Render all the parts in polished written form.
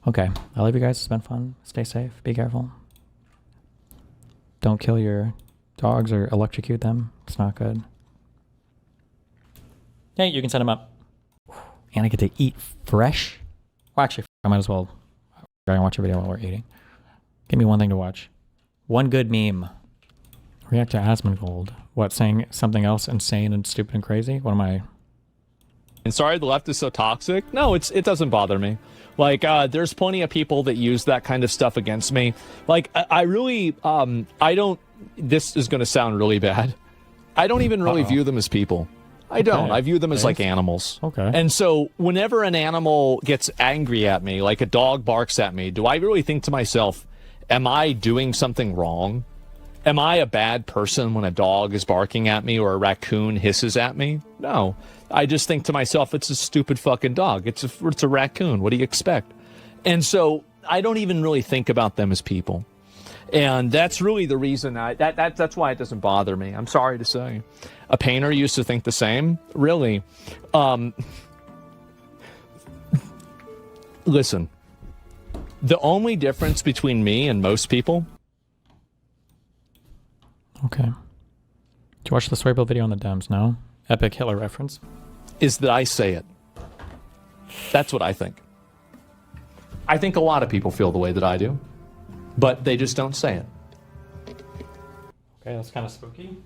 Okay, I love you guys. It's been fun. Stay safe. Be careful. Don't kill your dogs or electrocute them. It's not good. Hey, you can set them up. And I get to eat fresh. Well, actually, I might as well try and watch a video while we're eating. Give me one thing to watch. One good meme. React to Asmongold. What, saying something else insane and stupid and crazy? What am I... And sorry the left is so toxic. No, it doesn't bother me. Like, there's plenty of people that use that kind of stuff against me. Like, I really, I don't, this is going to sound really bad. I don't even really view them as people. I don't. I view them as like animals. Okay. And so whenever an animal gets angry at me, like a dog barks at me, do I really think to myself, am I doing something wrong? Am I a bad person when a dog is barking at me or a raccoon hisses at me? No. I just think to myself, it's a stupid fucking dog. It's a raccoon. What do you expect? And so I don't even really think about them as people. And that's really the reason that's why it doesn't bother me. I'm sorry to say. A painter used to think the same. Really. Listen. The only difference between me and most people. Okay. Did you watch the Storybill video on the Dems? No? Epic Hitler reference? Is that I say it. That's what I think. I think a lot of people feel the way that I do, but they just don't say it. Okay, that's kind of spooky.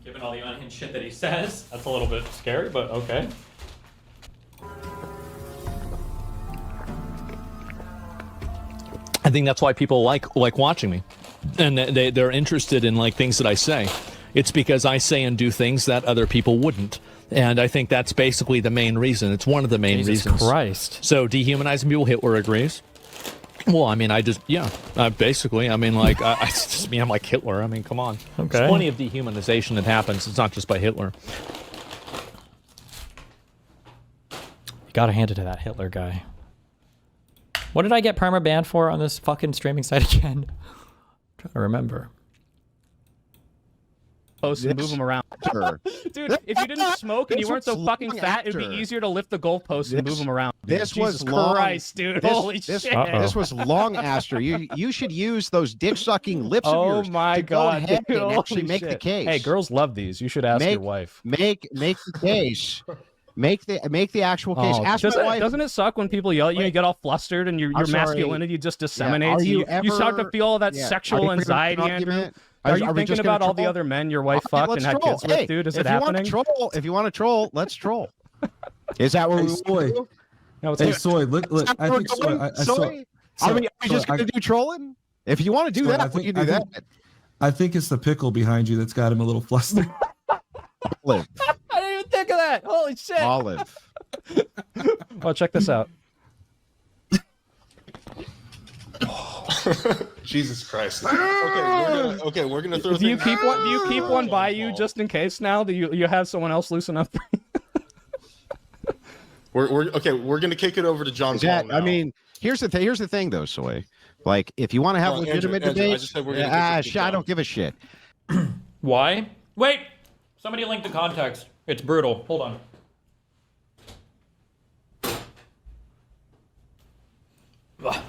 Given all the unhinged shit that he says, that's a little bit scary, but okay. I think that's why people like watching me, and they're interested in like things that I say. It's because I say and do things that other people wouldn't. And I think that's basically the main reason. It's one of the main reasons. Jesus Christ. So dehumanizing people, Hitler agrees. Well, I mean, basically, I mean, like, it's just me, I'm like Hitler. I mean, come on. Okay. There's plenty of dehumanization that happens. It's not just by Hitler. You gotta hand it to that Hitler guy. What did I get perma banned for on this fucking streaming site again? I'm trying to remember. Posts and move them around. Dude, if you didn't smoke and you weren't so fucking fat, it'd be easier to lift the goalposts and move them around. This Jesus was long. Christ, dude. Holy shit. This was long after. You should use those dick-sucking lips of yours. Oh my to God, go ahead dude, and actually holy make the shit. case. Hey, girls love these. You should ask your wife. Make the case. Make the actual case. Oh, Ask my wife. doesn't it suck when people yell at you and you get all flustered and your masculinity just disseminates? you you start to feel all that sexual anxiety, Andrew. Are you thinking about all the other men your wife fucked and had kids with, dude? Is it happening? If you want to troll, let's troll. Is that what we want to do? No, Hey, Soy, look, I think Soy, are we just going to do trolling? If you want to do that, we can do that. I think it's the pickle behind you that's got him a little flustered. Olive. I didn't even think of that. Holy shit. Olive. Oh, check this out. Jesus Christ. Okay, we're gonna throw. Do you keep one? Do you keep one by you just in case? Now, do you have someone else loosen up? We're gonna kick it over to John Paul now. I mean, here's the thing, though, Soy. Like, if you want to have legitimate debates, I don't give a shit. Why? Wait! Somebody link the context. It's brutal. Hold on. Ugh.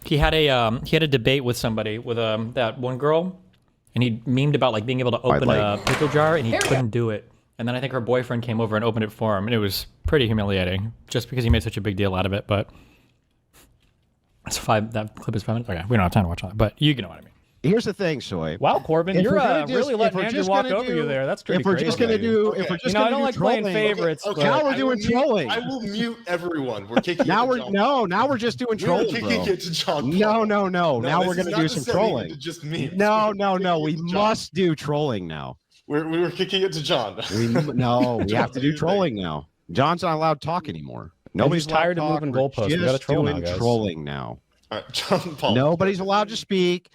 He had a debate with somebody with that one girl, and he memed about like being able to open a pickle jar, and he couldn't do it. And then I think her boyfriend came over and opened it for him, and it was pretty humiliating, just because he made such a big deal out of it. But that clip is 5 minutes. Okay, we don't have time to watch all that, but you know what I mean. Here's the thing, Soy. Wow, Corbin, you're really letting Andrew walk over you there. That's pretty crazy. If we're just gonna I don't like playing favorites. Okay, now we're doing trolling. I will mute everyone. We're kicking. Now we're just doing trolling, bro. Kicking it to John No. Paul. Now we're gonna do some trolling. Just me. No. We must do trolling now. We were kicking it to John. We have to do trolling now. John's not allowed to talk anymore. Nobody's tired of moving goalposts. We gotta troll now, guys. Trolling now. All right, John Paul. Nobody's allowed to speak.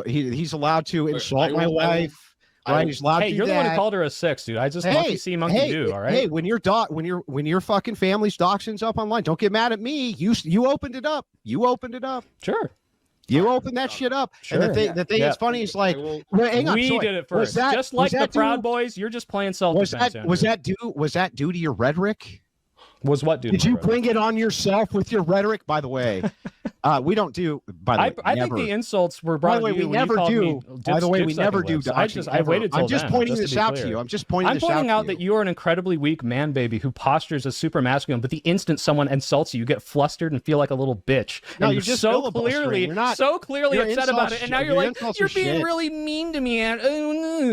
He's allowed to insult my wife. Right? He's allowed to do that. You're the one who called her a 6, dude. I just monkey see, monkey do. All right. Hey, when your fucking family's doxing's up online, don't get mad at me. You opened it up. Sure. You opened that shit up. Sure. And the thing that's funny is like, hang on, we did it first. Just like the Proud Boys, you're just playing self-defense. Was that due to your rhetoric? Was what, dude? Did you bring it on yourself with your rhetoric? By the way, we don't do. By the way, I think the insults were brought. By the way, we never do. By the way, we never do. I waited till I'm just pointing this out to you. I'm just pointing. I'm pointing out that you are an incredibly weak man, baby, who postures as super masculine. But the instant someone insults you, you get flustered and feel like a little bitch. No, and you're just so clearly upset about it. And now you're like, you're being really mean to me. And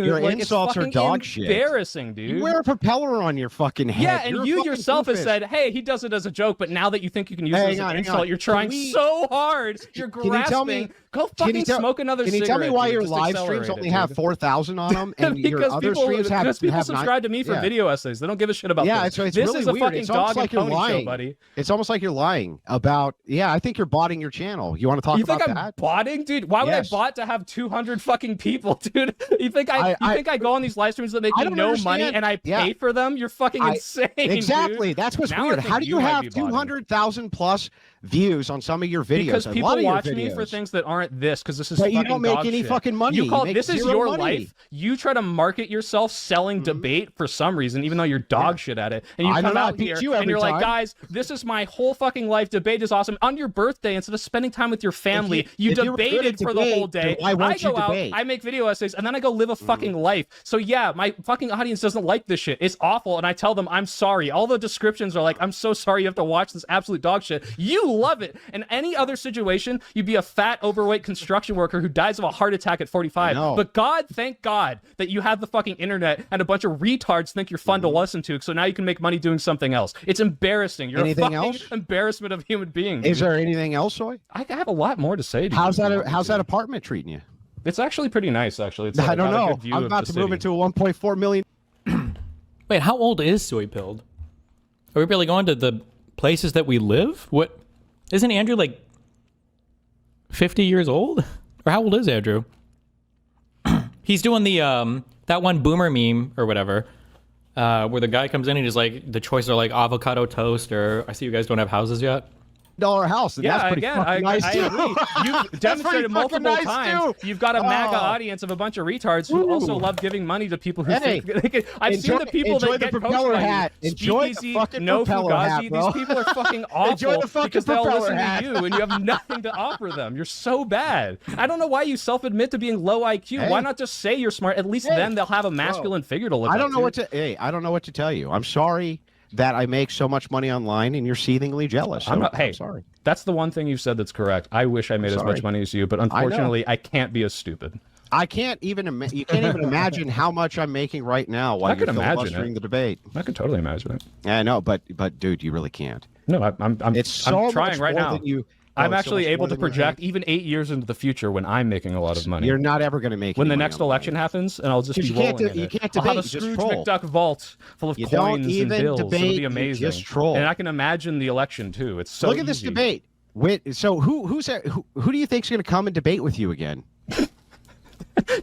your insults are dog shit. Embarrassing, dude. You wear a propeller on your fucking head. Yeah, and you yourself have said, hey, he does it as a joke, but now that you think you can use it as an insult, you're trying so hard. You're grasping. Go fucking smoke another cigarette. Can you tell me why your live streams only have 4,000 on them and your other streams have because people subscribe to me for video essays. They don't give a shit about this. So it's this really is a weird. fucking dog and pony show, buddy. It's almost like you're lying about. Yeah, I think you're botting your channel. You want to talk about that? You think I'm botting, dude? Why would I bot to have 200 fucking people, dude? You think I go on these live streams that make me no money and I pay for them? You're fucking insane. Exactly. Dude. That's what's weird. How do you have 200,000 plus views on some of your videos? Because people watch me for things that aren't this. Because this is. But you don't make any fucking money. You call this is your life. You try to market yourself selling debate for some reason, even though you're dog shit at it. And you come out here and you're like, guys, this is my whole fucking life. Debate is awesome. On your birthday, instead of spending time with your family, you debated for the whole day. I go out, I make video essays, and then I go live a fucking life. So yeah, my fucking audience doesn't like this shit. It's awful, and I tell them I'm sorry. All the descriptions are like, I'm so sorry you have to watch this absolute dog shit. You love it. In any other situation, you'd be a fat, overweight construction worker who dies of a heart attack at 45. But thank God that you have the fucking internet and a bunch of retards think you're fun to listen to, so now you can make money doing something else. It's embarrassing. You're a fucking embarrassment of human being. Dude. Is there anything else, Soy? I have a lot more to say to How's that apartment treating you? It's actually pretty nice, actually. It's I don't know. I'm about to move into a 1.4 million. Wait, how old is Soy Pilled? Are we really going to the places that we live? What? Isn't Andrew like 50 years old? Or how old is Andrew? He's doing the that one boomer meme or whatever, where the guy comes in and he's like, the choices are like avocado toast or I see you guys don't have houses yet. $1 house. And that's pretty fucking nice too. Agree. You've demonstrated multiple times. You've got a MAGA audience of a bunch of retards who also love giving money to people who think they can. I've seen the people that get propeller hat. Enjoy the fucking propeller hat, bro. These people are fucking awful because they'll listen to you and you have nothing to offer them. You're so bad. I don't know why you self-admit to being low IQ. Why not just say you're smart? At least then they'll have a masculine figure to look at. I don't know what to tell you. I'm sorry that I make so much money online and you're seethingly jealous. I'm sorry. That's the one thing you've said that's correct. I wish I made as much money as you, but unfortunately, I can't be as stupid. I can't even. You can't even imagine how much I'm making right now while you're filibustering the debate. I can totally imagine it. I know, but dude, you really can't. No, I'm trying right now. I'm actually able to project even 8 years into the future when I'm making a lot of money. You're not ever going to make when the next election happens, and I'll just be rolling in it. You can't debate. I'll have a Scrooge McDuck vault full of coins and bills. It'll be amazing. Just troll. And I can imagine the election too. It's so look at this debate. So who do you think's going to come and debate with you again?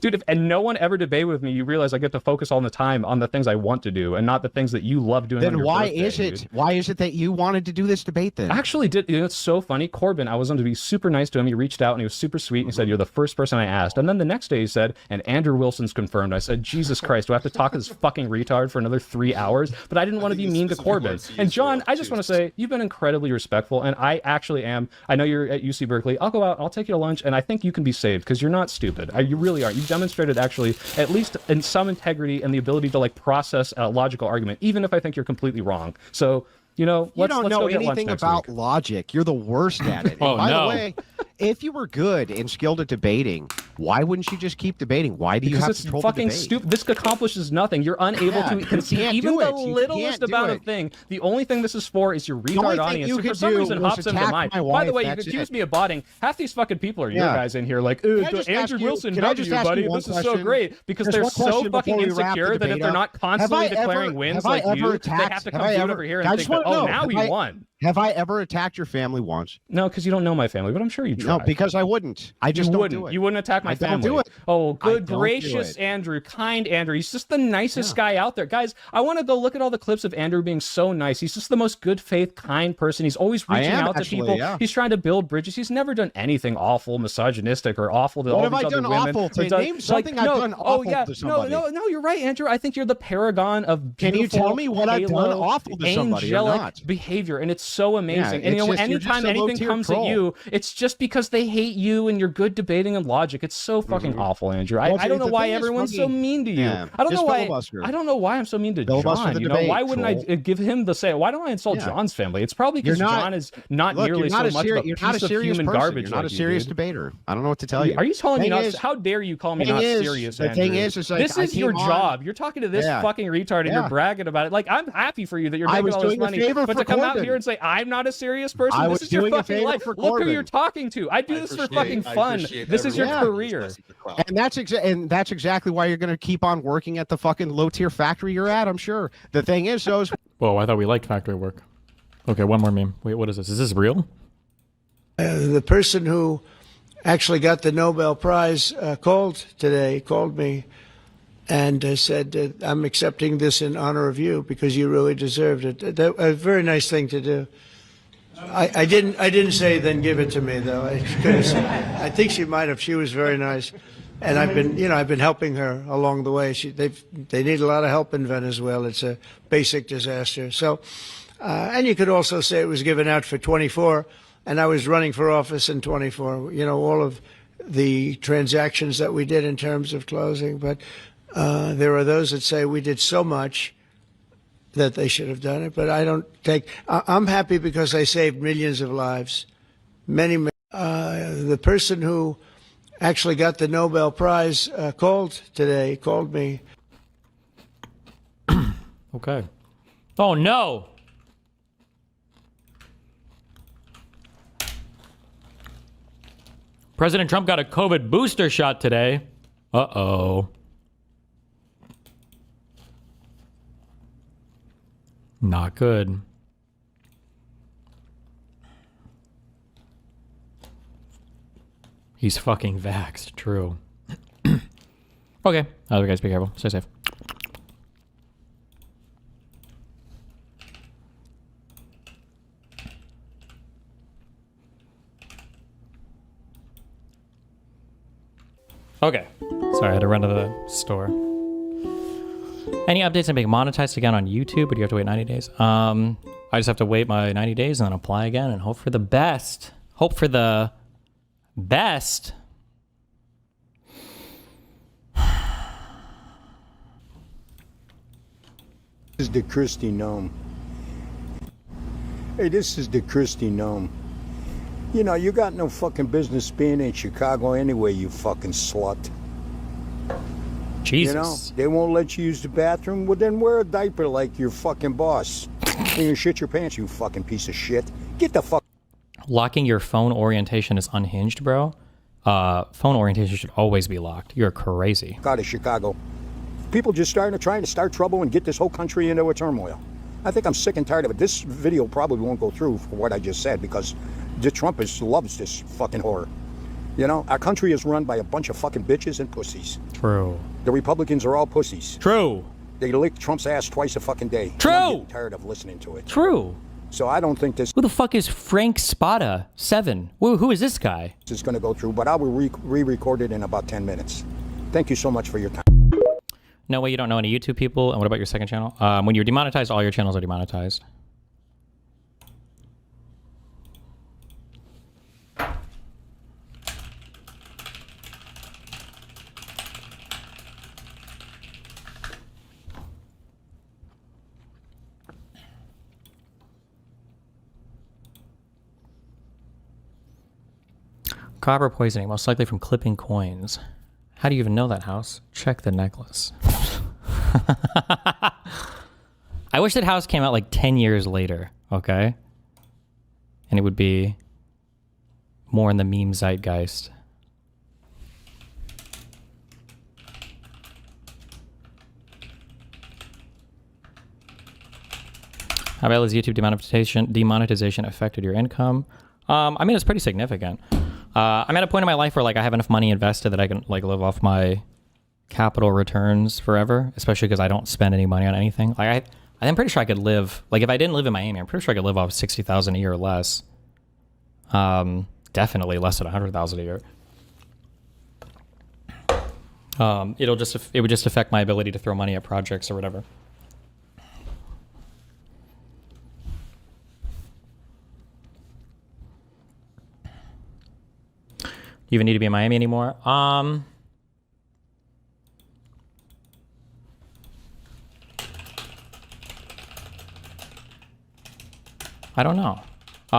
Dude, and no one ever debate with me, you realize I get to focus all the time on the things I want to do and not the things that you love doing. Then why is it that you wanted to do this debate then? Actually, it's so funny. Corbin, I was going to be super nice to him. He reached out and he was super sweet and he said, you're the first person I asked. And then the next day he said, and Andrew Wilson's confirmed. I said, Jesus Christ, do I have to talk to this fucking retard for another 3 hours? But I didn't want to be mean to Corbin. And John, I just want to say, you've been incredibly respectful and I actually am. I know you're at UC Berkeley. I'll go out, I'll take you to lunch and I think you can be saved because you're not stupid. You really are. You've demonstrated actually at least in some integrity and the ability to like process a logical argument, even if I think you're completely wrong. So, you know, let's don't know go get anything about logic. You're the worst at it. Oh, by the way, if you were good and skilled at debating, why wouldn't you just keep debating? Why do you have to troll the debate? Because it's fucking stupid. This accomplishes nothing. You're unable to conceive even the littlest amount of thing. The only thing this is for is your retard audience. So for some reason hops into mine. By the way, you accuse me of botting. Half these fucking people are your guys in here like, Andrew Wilson, love you, buddy. This is so great. Because they're so fucking insecure that if they're not constantly declaring wins like you, they have to come over here and think, oh, now we won. Have I ever attacked your family once? No, because you don't know my family, but I'm sure you tried. No, because I wouldn't. I just don't do it. You wouldn't attack my family. Don't do it. Oh, good gracious Andrew, kind Andrew. He's just the nicest guy out there. Guys, I want to go look at all the clips of Andrew being so nice. He's just the most good faith, kind person. He's always reaching out to people. Yeah. He's trying to build bridges. He's never done anything awful, misogynistic, or awful to all these other women. What have I done awful? Name something I've done awful to somebody. No, you're right, Andrew. I think you're the paragon of beautiful, Can you tell me what I've done awful to somebody or not? Behavior, and it's so amazing. And anytime anything comes at you, it's just because they hate you and you're good debating and logic. It's so fucking awful, Andrew. I don't know why everyone's so mean to you. I don't know why. I don't know why I'm so mean to John. You know, why wouldn't I give him the say? Why don't I insult John's family? It's probably because John is not nearly so much of a piece of human garbage. You're not a serious debater. I don't know what to tell you. Are you calling me not? How dare you call me not serious? The thing is, this is your job. You're talking to this fucking retard and you're bragging about it. Like, I'm happy for you that you're making all this money, but to come out here and say I'm not a serious person, this is your fucking life. Look who you're talking to. I do this for fucking fun. This is your career. And that's exactly why you're going to keep on working at the fucking low tier factory you're at. I'm sure. The thing is, though, whoa, I thought we liked factory work. Okay, one more meme. Wait, what is this? Is this real? The person who actually got the Nobel Prize called me and said, I'm accepting this in honor of you because you really deserved it. That a very nice thing to do. I didn't say then give it to me though. I think she might have. She was very nice, and I've been helping her along the way. They need a lot of help in Venezuela. It's a basic disaster. So, and you could also say it was given out for 24, and I was running for office in 24. You know, all of the transactions that we did in terms of closing, but there are those that say we did so much that they should have done it, but I don't take. I'm happy because I saved millions of lives. The person who actually got the Nobel Prize called me. Okay. Oh no. President Trump got a COVID booster shot today. Uh-oh. Not good. He's fucking vaxxed. True. Okay. Other guys, be careful. Stay safe. Okay. Sorry, I had to run to the store. Any updates on being monetized again on YouTube, or do you have to wait 90 days? I just have to wait my 90 days and then apply again and hope for the best. Hope for the best. This is the Christie Gnome. Hey, this is the Christie Gnome. You know, you got no fucking business being in Chicago anyway, you fucking slut. Jesus. You know, they won't let you use the bathroom. Well, then wear a diaper like your fucking boss. And you shit your pants, you fucking piece of shit. Get the fuck. Locking your phone orientation is unhinged, bro. Phone orientation should always be locked. You're crazy. Out of Chicago. People just trying to start trouble and get this whole country into a turmoil. I think I'm sick and tired of it. This video probably won't go through for what I just said because Trump loves this fucking horror. You know, our country is run by a bunch of fucking bitches and pussies. True. The Republicans are all pussies. True. They lick Trump's ass twice a fucking day. True. I'm getting tired of listening to it. True. So I don't think this. Who the fuck is Frank Spada 7? Who is this guy? This is going to go through, but I will re-record it in about 10 minutes. Thank you so much for your time. No way you don't know any YouTube people. And what about your second channel? When you're demonetized, all your channels are demonetized. Copper poisoning, most likely from clipping coins. How do you even know that, House? Check the necklace. I wish that House came out like 10 years later, okay? And it would be more in the meme zeitgeist. How badly has YouTube demonetization affected your income? I mean, it's pretty significant. I'm at a point in my life where like I have enough money invested that I can like live off my capital returns forever, especially because I don't spend any money on anything. Like I'm pretty sure I could live, like if I didn't live in Miami, I'm pretty sure I could live off 60,000 a year or less. Definitely less than 100,000 a year. It would just affect my ability to throw money at projects or whatever. You even need to be in Miami anymore? I don't know.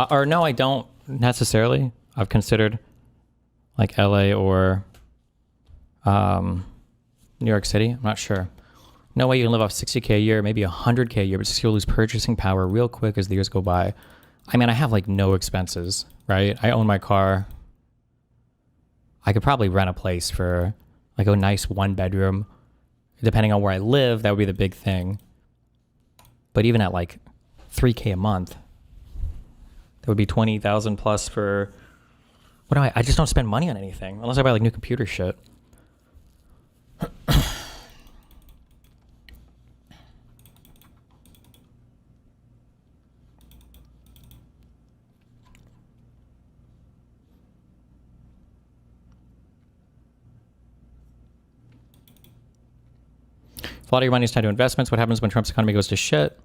Or no, I don't necessarily. I've considered like LA or New York City. I'm not sure. No way you can live off 60K a year, maybe 100K a year, but you'll lose purchasing power real quick as the years go by. I mean, I have like no expenses, right? I own my car. I could probably rent a place for like a nice 1-bedroom. Depending on where I live, that would be the big thing. But even at like 3K a month, that would be 20,000 plus for, what do I just don't spend money on anything unless I buy like new computer shit. A lot of your money is tied to investments. What happens when Trump's economy goes to shit?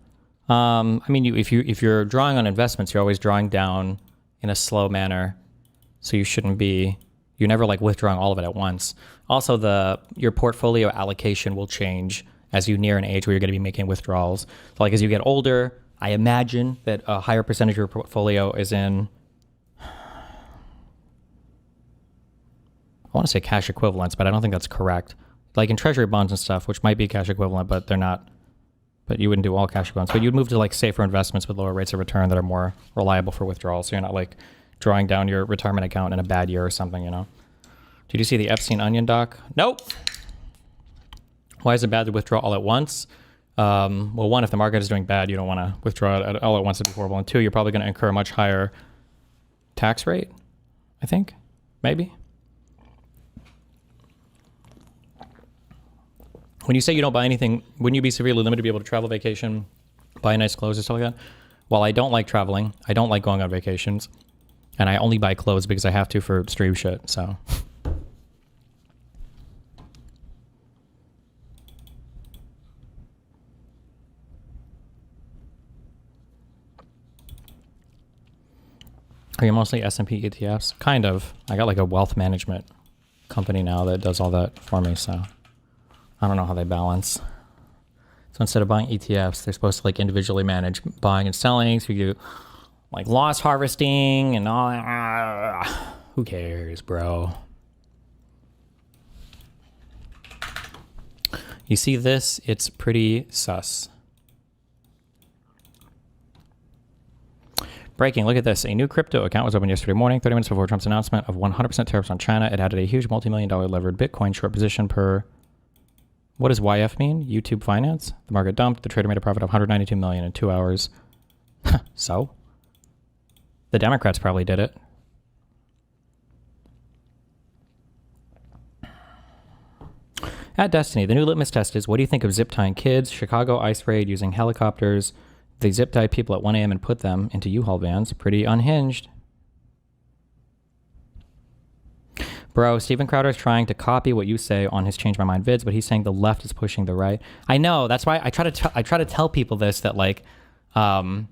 I mean, if you're drawing on investments, you're always drawing down in a slow manner. So you're never like withdrawing all of it at once. Also, your portfolio allocation will change as you near an age where you're going to be making withdrawals. So like as you get older, I imagine that a higher percentage of your portfolio is in, I want to say cash equivalents, but I don't think that's correct. Like in treasury bonds and stuff, which might be cash equivalent, but they're not. But you wouldn't do all cash equivalents. But you'd move to like safer investments with lower rates of return that are more reliable for withdrawals. So you're not like drawing down your retirement account in a bad year or something, you know? Did you see the Epstein Onion doc? Nope. Why is it bad to withdraw all at once? Well, one, if the market is doing bad, you don't want to withdraw it all at once. It'd be horrible. And two, you're probably going to incur a much higher tax rate, I think. Maybe. When you say you don't buy anything, wouldn't you be severely limited to be able to travel, vacation, buy nice clothes and stuff like that? Well, I don't like traveling. I don't like going on vacations. And I only buy clothes because I have to for stream shit, so. Are you mostly S&P ETFs? Kind of. I got like a wealth management company now that does all that for me, so. I don't know how they balance. So instead of buying ETFs, they're supposed to like individually manage buying and selling. So you do like loss harvesting and all that. Who cares, bro? You see this? It's pretty sus. Breaking, look at this. A new crypto account was opened yesterday morning, 30 minutes before Trump's announcement of 100% tariffs on China. It added a huge multi-million-dollar levered Bitcoin short position per... What does YF mean? YouTube Finance? The market dumped. The trader made a profit of $192 million in 2 hours. So? The Democrats probably did it. At Destiny, the new litmus test is, what do you think of zip tying kids? Chicago ice raid using helicopters. They zip tie people at 1 a.m. and put them into U-Haul vans. Pretty unhinged. Bro, Steven Crowder is trying to copy what you say on his Change My Mind vids, but he's saying the left is pushing the right. I know. That's why I try to tell people this, that like, I'm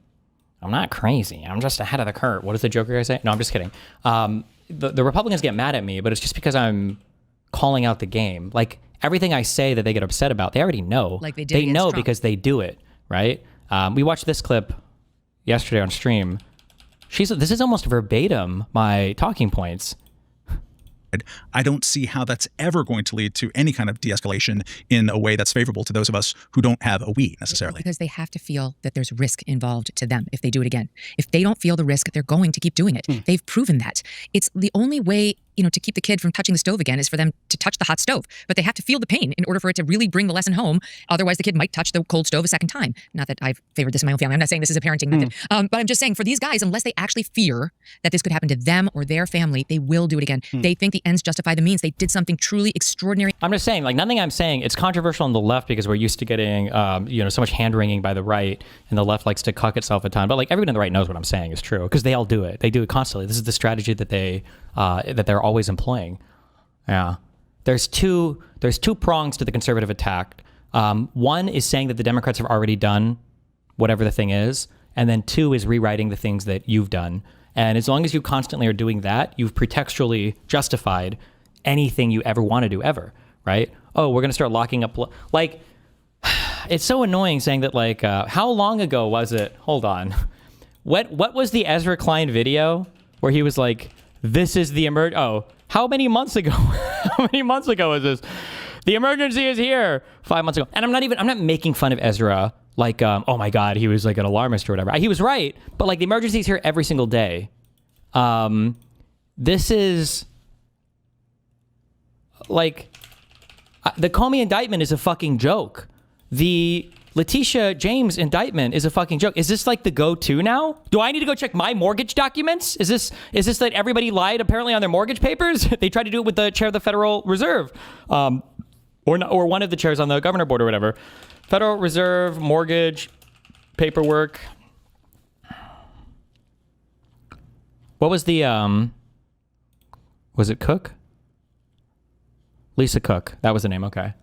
not crazy. I'm just ahead of the curve. What does the Joker guy say? No, I'm just kidding. The Republicans get mad at me, but it's just because I'm calling out the game. Like everything I say that they get upset about, they already know. Like they know Trump. Because they do it, right? We watched this clip yesterday on stream. This is almost verbatim my talking points. I don't see how that's ever going to lead to any kind of de-escalation in a way that's favorable to those of us who don't have a we necessarily. Because they have to feel that there's risk involved to them if they do it again. If they don't feel the risk, they're going to keep doing it. They've proven that. It's the only way to keep the kid from touching the stove again is for them to touch the hot stove. But they have to feel the pain in order for it to really bring the lesson home. Otherwise, the kid might touch the cold stove a second time. Not that I've favored this in my own family. I'm not saying this is a parenting method. But I'm just saying for these guys, unless they actually fear that this could happen to them or their family, they will do it again. They think the ends justify the means. They did something truly extraordinary. I'm just saying, like, nothing I'm saying, it's controversial on the left because we're used to getting, so much hand-wringing by the right, and the left likes to cuck itself at times. But, like, everyone on the right knows what I'm saying is true because they all do it. They do it constantly. This is the strategy that they're always employing. Yeah. There's two prongs to the conservative attack. One is saying that the Democrats have already done whatever the thing is, and then two is rewriting the things that you've done. And as long as you constantly are doing that, you've pretextually justified anything you ever want to do ever, right? Oh, we're going to start locking up, like, it's so annoying saying that, like, how long ago was it? Hold on. What was the Ezra Klein video where he was like, this is the how many months ago? How many months ago was this? The emergency is here 5 months ago. And I'm not making fun of Ezra. Like, oh my God, he was like an alarmist or whatever. He was right, but like the emergency is here every single day. This is like, the Comey indictment is a fucking joke. The Letitia James indictment is a fucking joke. Is this like the go-to now? Do I need to go check my mortgage documents? Is this that everybody lied apparently on their mortgage papers? They tried to do it with the chair of the Federal Reserve, or one of the chairs on the governor board or whatever. Federal Reserve mortgage paperwork. What was the was it Cook? Lisa Cook. That was the name. Okay.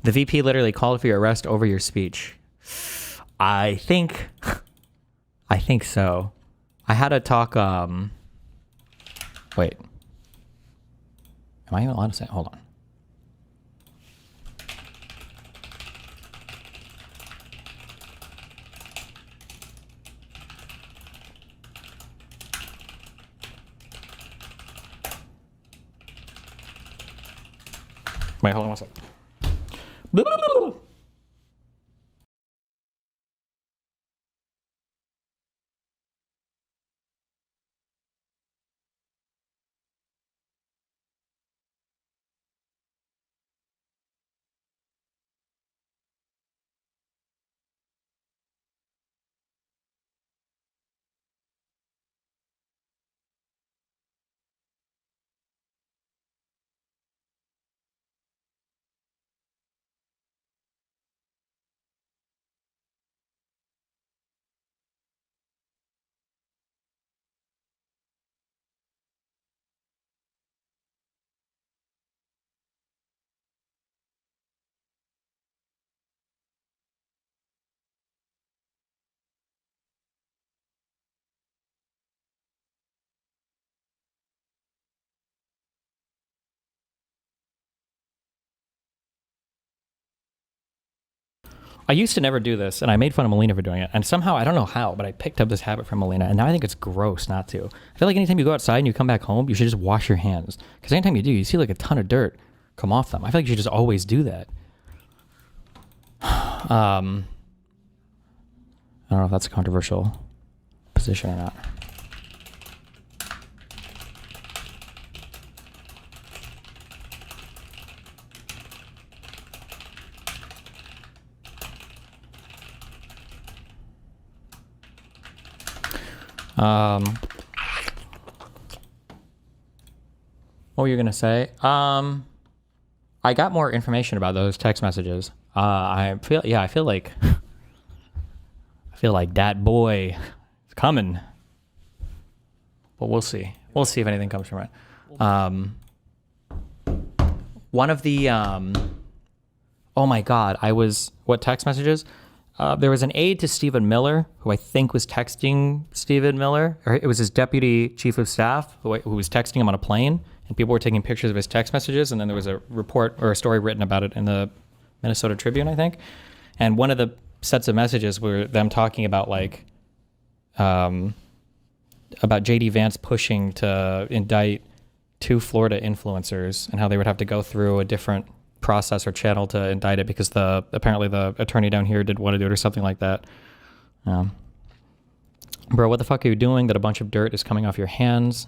The VP literally called for your arrest over your speech. I think so. I had a talk, wait. Am I even allowed to say? Hold on. Wait, hold on one second. I used to never do this, and I made fun of Melina for doing it. And somehow, I don't know how, but I picked up this habit from Melina, and now I think it's gross not to. I feel like anytime you go outside and you come back home, you should just wash your hands. Because anytime you do, you see like a ton of dirt come off them. I feel like you should just always do that. I don't know if that's a controversial position or not. What were you gonna say? I got more information about those text messages. I feel like that boy is coming, but we'll see. We'll see if anything comes from it. One of the oh my God, what text messages? There was an aide to Stephen Miller, who I think was texting Stephen Miller, or it was his deputy chief of staff who was texting him on a plane, and people were taking pictures of his text messages, and then there was a report or a story written about it in the Minnesota Tribune, I think. And one of the sets of messages were them talking about about J.D. Vance pushing to indict 2 Florida influencers and how they would have to go through a different process or channel to indict it because apparently the attorney down here didn't want to do it or something like that. Bro, what the fuck are you doing that a bunch of dirt is coming off your hands?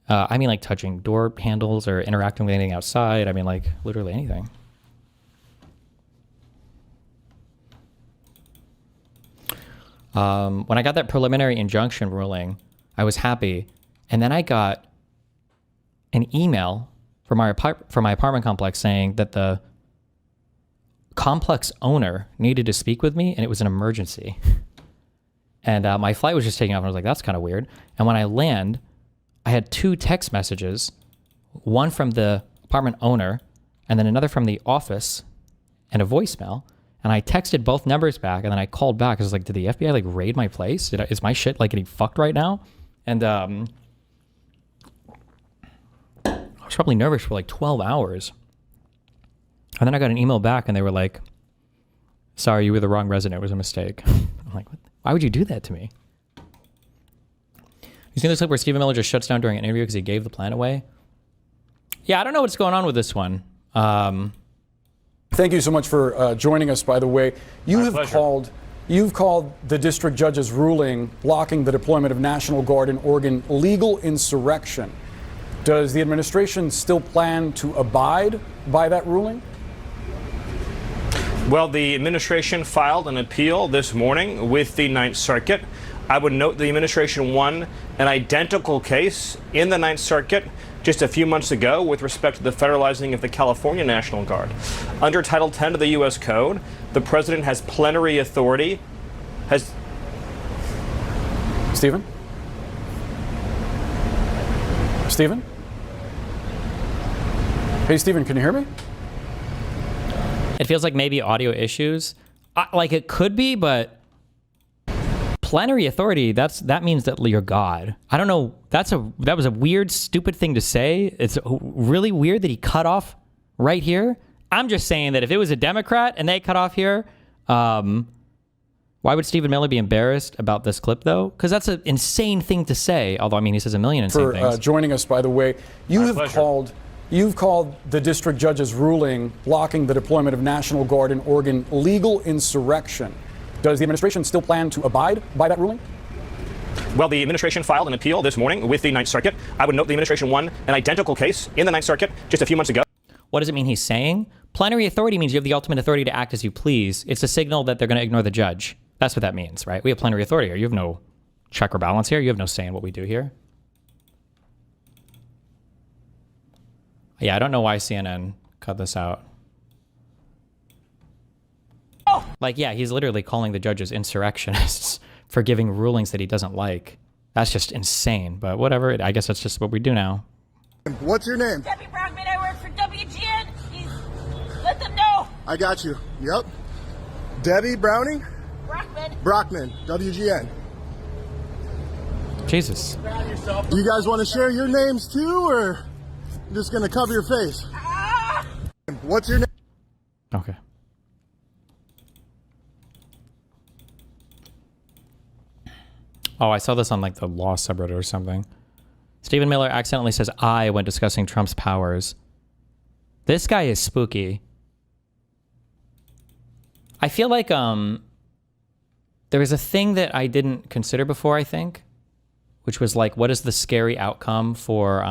I mean, like touching door handles or interacting with anything outside. I mean, like literally anything. When I got that preliminary injunction ruling, I was happy. And then I got an email from my apartment complex saying that the complex owner needed to speak with me and it was an emergency. And my flight was just taking off and I was like, that's kind of weird. And when I land, I had 2 text messages, one from the apartment owner and then another from the office and a voicemail. And I texted both numbers back and then I called back. I was like, did the FBI like raid my place? Is my shit like getting fucked right now? And I was probably nervous for like 12 hours. And then I got an email back and they were like, sorry, you were the wrong resident. It was a mistake. I'm like, what? Why would you do that to me? You seen this clip where Stephen Miller just shuts down during an interview because he gave the plan away? Yeah, I don't know what's going on with this one. Thank you so much for joining us, by the way. You've called the district judge's ruling blocking the deployment of National Guard in Oregon legal insurrection. Does the administration still plan to abide by that ruling? Well, the administration filed an appeal this morning with the Ninth Circuit. I would note the administration won an identical case in the Ninth Circuit just a few months ago with respect to the federalizing of the California National Guard. Under Title 10 of the U.S. Code, the president has plenary authority. Stephen? Stephen? Hey, Stephen, can you hear me? It feels like maybe audio issues. Like it could be, but plenary authority, that means that you're God. I don't know. That was a weird, stupid thing to say. It's really weird that he cut off right here. I'm just saying that if it was a Democrat and they cut off here, why would Stephen Miller be embarrassed about this clip, though? Because that's an insane thing to say. Although, I mean, he says a million insane things. For joining us, by the way. You've called the district judge's ruling blocking the deployment of National Guard in Oregon legal insurrection. Does the administration still plan to abide by that ruling? Well, the administration filed an appeal this morning with the Ninth Circuit. I would note the administration won an identical case in the Ninth Circuit just a few months ago. What does it mean he's saying? Plenary authority means you have the ultimate authority to act as you please. It's a signal that they're going to ignore the judge. That's what that means, right? We have plenary authority here. You have no check or balance here. You have no say in what we do here. Yeah, I don't know why CNN cut this out. Like, yeah, he's literally calling the judges insurrectionists for giving rulings that he doesn't like. That's just insane, but whatever. I guess that's just what we do now. What's your name? Debbie Brockman, I work for WGN. Let them know. I got you. Yep. Debbie Browning? Brockman, WGN. Jesus. Do you guys want to share your names too, or I'm just going to cover your face? What's your name? Okay. Oh, I saw this on like the law subreddit or something. Stephen Miller accidentally says I when discussing Trump's powers. This guy is spooky. I feel like there was a thing that I didn't consider before, I think, which was like, what is the scary outcome for,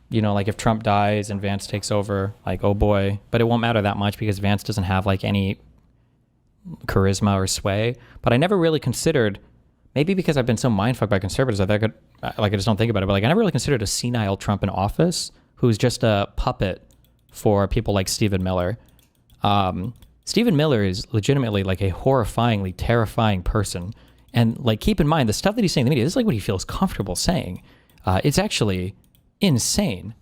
you know, like if Trump dies and Vance takes over, like, oh boy, but it won't matter that much because Vance doesn't have like any charisma or sway. But I never really considered, maybe because I've been so mindfucked by conservatives, I just don't think about it, but like I never really considered a senile Trump in office who's just a puppet for people like Stephen Miller. Stephen Miller is legitimately like a horrifyingly terrifying person. And like, keep in mind, the stuff that he's saying in the media, this is like what he feels comfortable saying. It's actually insane.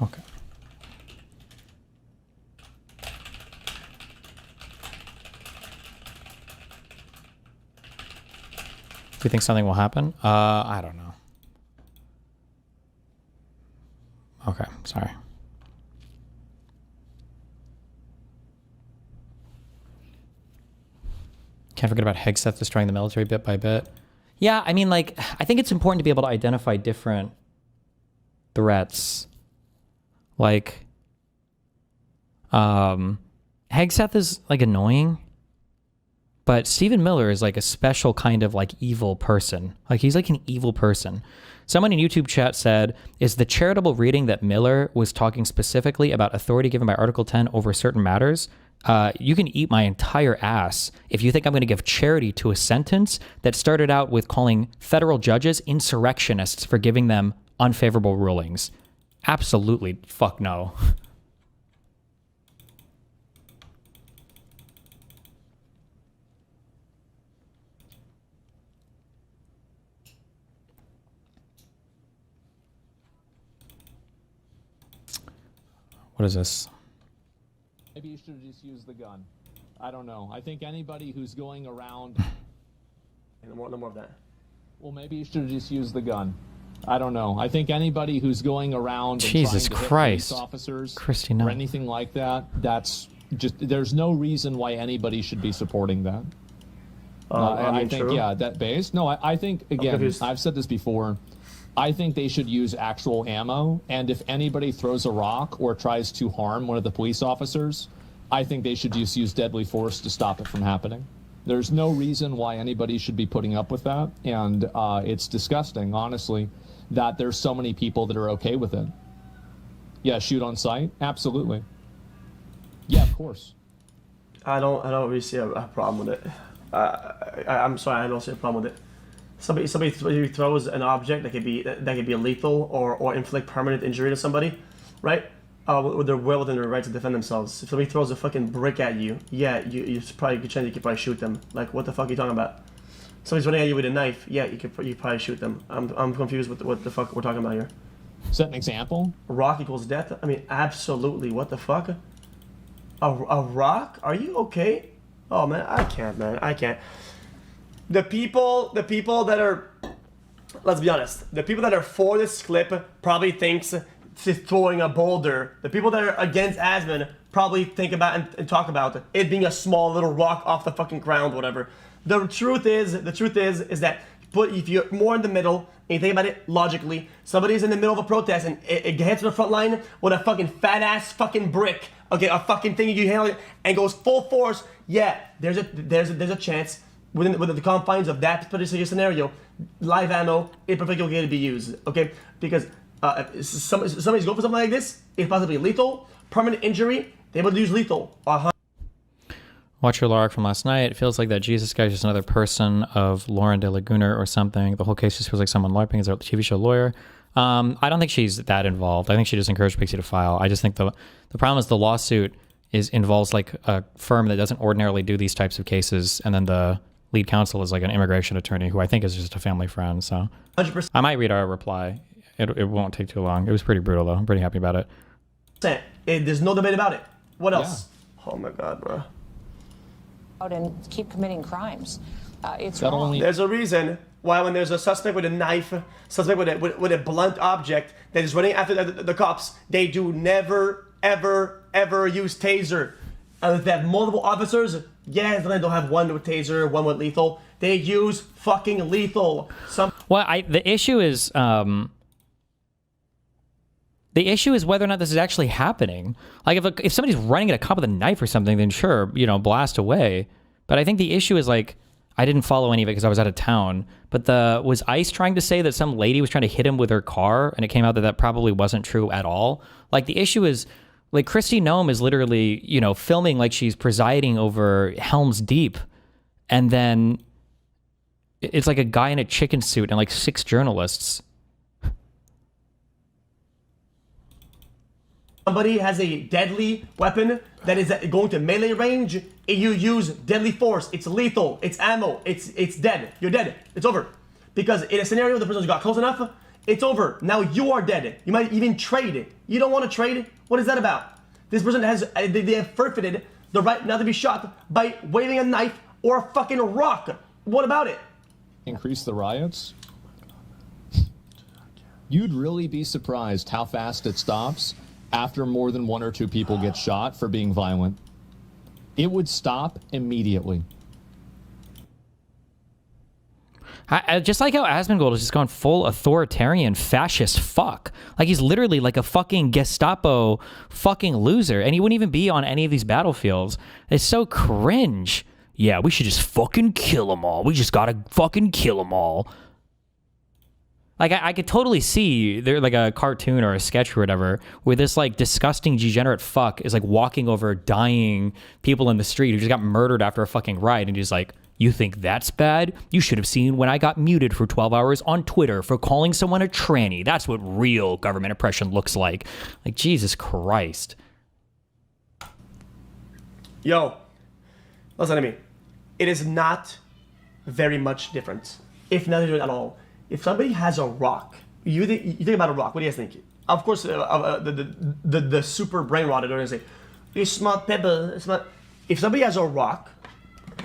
Okay. Do you think something will happen? I don't know. Okay, sorry. Can't forget about Hegseth destroying the military bit by bit. Yeah, I mean, like, I think it's important to be able to identify different threats. Like, Hegseth is, like, annoying. But Stephen Miller is, like, a special kind of, like, evil person. Like, he's, like, an evil person. Someone in YouTube chat said, is the charitable reading that Miller was talking specifically about authority given by Article 10 over certain matters? You can eat my entire ass if you think I'm going to give charity to a sentence that started out with calling federal judges insurrectionists for giving them unfavorable rulings. Absolutely fuck no. What is this? Maybe you should just use the gun. I don't know. I think anybody who's going around... No more of that. Well, maybe you should just use the gun. I don't know. I think anybody who's going around Jesus and trying to Christ. hit police officers Christy, no. or anything like that, that's just... There's no reason why anybody should be supporting that. I think, true. yeah, that base. No, I think, again, I've said this before. I think they should use actual ammo, and if anybody throws a rock or tries to harm one of the police officers, I think they should just use deadly force to stop it from happening. There's no reason why anybody should be putting up with that, and it's disgusting, honestly, that there's so many people that are okay with it. Yeah, shoot on sight? Absolutely. Yeah, of course. I don't really see a problem with it. I'm sorry, I don't see a problem with it. Somebody who throws an object that could be lethal or inflict permanent injury to somebody, right? They're well within their right to defend themselves. If somebody throws a fucking brick at you, yeah, you probably good chance you could probably shoot them. Like, what the fuck are you talking about? Somebody's running at you with a knife, yeah, you probably shoot them. I'm confused with what the fuck we're talking about here. Is that an example? A rock equals death? I mean, absolutely. What the fuck? A rock? Are you okay? Oh man, I can't. The people that are, let's be honest, the people that are for this clip probably thinks throwing a boulder. The people that are against Asmon probably think about and talk about it being a small little rock off the fucking ground, whatever. The truth is that, if you're more in the middle and you think about it logically, somebody's in the middle of a protest and it gets to the front line with a fucking fat ass fucking brick, okay, a fucking thing you handle it and goes full force. Yeah, there's a chance. Within the confines of that particular scenario, live ammo is perfectly okay to be used, okay? Because if somebody's going for something like this, it's possibly lethal, permanent injury, they would use lethal. Watch your log from last night. It feels like that Jesus guy is just another person of Lauren De Laguna or something. The whole case just feels like someone LARPing as a TV show lawyer. I don't think she's that involved. I think she just encouraged Pixie to file. I just think the problem is the lawsuit involves like a firm that doesn't ordinarily do these types of cases, and then the lead counsel is like an immigration attorney who I think is just a family friend. So 100%. I might read our reply. It won't take too long. It was pretty brutal though. I'm pretty happy about it. There's no debate about it. What else? Yeah. Oh my God, bro. Out and keep committing crimes. It's wrong. There's a reason why when there's a suspect with a knife, suspect with a blunt object that is running after the cops, they do never, ever use taser. And if they have multiple officers, yeah, they don't have one with taser, one with lethal. They use fucking lethal. The issue is whether or not this is actually happening. Like if somebody's running at a cop with a knife or something, then sure, blast away. But I think the issue is like, I didn't follow any of it because I was out of town. But was ICE trying to say that some lady was trying to hit him with her car, and it came out that probably wasn't true at all? Like the issue is, like Kristi Noem is literally, filming like she's presiding over Helm's Deep, and then it's like a guy in a chicken suit and like 6 journalists. Somebody has a deadly weapon that is going to melee range, and you use deadly force. It's lethal. It's ammo. It's dead. You're dead. It's over. Because in a scenario the person got close enough, it's over. Now you are dead. You might even trade it. You don't want to trade. What is that about? This person they have forfeited the right not to be shot by waving a knife or a fucking rock. What about it? increase the riots? You'd really be surprised how fast it stops after more than 1 or 2 people get shot for being violent. It would stop immediately. I just like how Asmongold has just gone full authoritarian fascist fuck. Like he's literally like a fucking Gestapo fucking loser, and he wouldn't even be on any of these battlefields. It's so cringe. Yeah, we should just fucking kill them all. We just gotta fucking kill them all. Like I could totally see there like a cartoon or a sketch or whatever where this like disgusting degenerate fuck is like walking over dying people in the street who just got murdered after a fucking riot, and he's like, you think that's bad? You should have seen when I got muted for 12 hours on Twitter for calling someone a tranny. That's what real government oppression looks like. Like, Jesus Christ. Yo, listen to me. It is not very much different, if not at all. If somebody has a rock, you think about a rock, what do you guys think? Of course, the super brain rotted are going to say, you smart pebble. If somebody has a rock,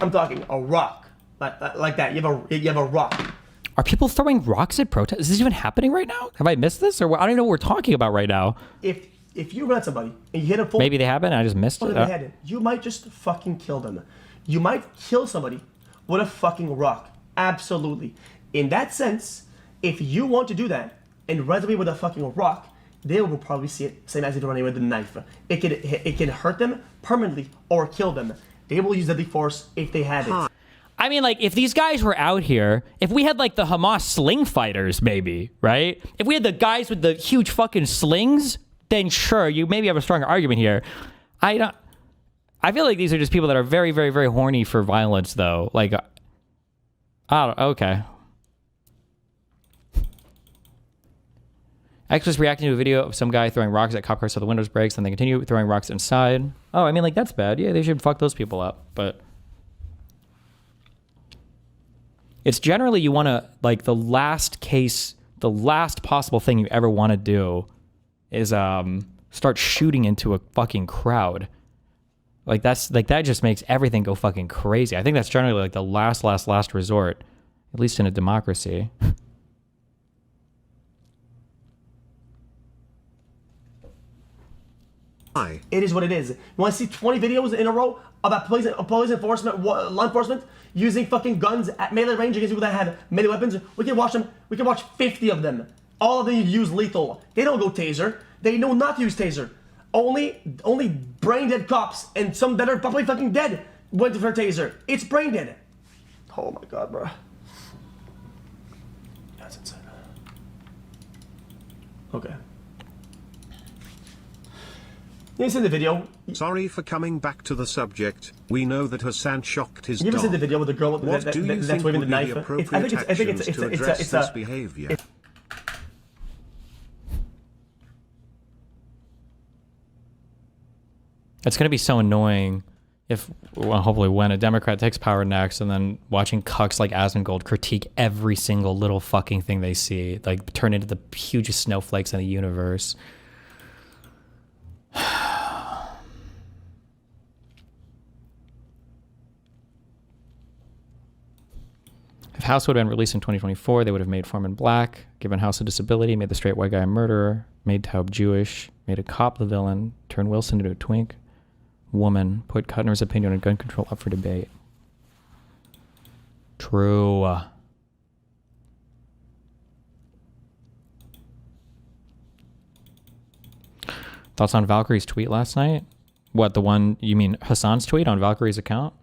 I'm talking a rock, like that. You have a rock. Are people throwing rocks at protests? Is this even happening right now? Have I missed this? Or I don't even know what we're talking about right now. If you run at somebody and you hit a full... Maybe they happen, I just missed it. You might just fucking kill them. You might kill somebody with a fucking rock. Absolutely. In that sense, if you want to do that and run somebody with a fucking rock, they will probably see it same as if you're running with a knife. It can hurt them permanently or kill them. They will use deadly force if they have it. I mean, like, if these guys were out here, if we had, like, the Hamas sling fighters, maybe, right? If we had the guys with the huge fucking slings, then sure, you maybe have a stronger argument here. I feel like these are just people that are very, very, very horny for violence, though. Like, okay. X was reacting to a video of some guy throwing rocks at cop cars so the windows breaks, and they continue throwing rocks inside. Oh, I mean, like, that's bad. Yeah, they should fuck those people up, but... It's generally you want to, like, the last possible thing you ever want to do is start shooting into a fucking crowd. Like, that just makes everything go fucking crazy. I think that's generally, like, the last resort, at least in a democracy. It is what it is. You want to see 20 videos in a row about police enforcement, law enforcement using fucking guns at melee range against people that have melee weapons? We can watch them. We can watch 50 of them. All of them use lethal. They don't go taser. They know not to use taser. Only brain dead cops and some that are probably fucking dead went for taser. It's brain dead. Oh my god, bro. That's insane. Okay. You seen the video? Sorry for coming back to the subject. We know that Hassan shocked his dog. You ever seen the video with the girl that's waving the knife? I think it's this behavior. It's going to be so annoying if, well, hopefully when a Democrat takes power next, and then watching cucks like Asmongold critique every single little fucking thing they see, like turn into the hugest snowflakes in the universe. If House would have been released in 2024, they would have made Foreman black, given House a disability, made the straight white guy a murderer, made Taub Jewish, made a cop the villain, turned Wilson into a twink, woman, put Kuttner's opinion on gun control up for debate. True. Thoughts on Valkyrie's tweet last night? What, the one, you mean Hassan's tweet on Valkyrie's account?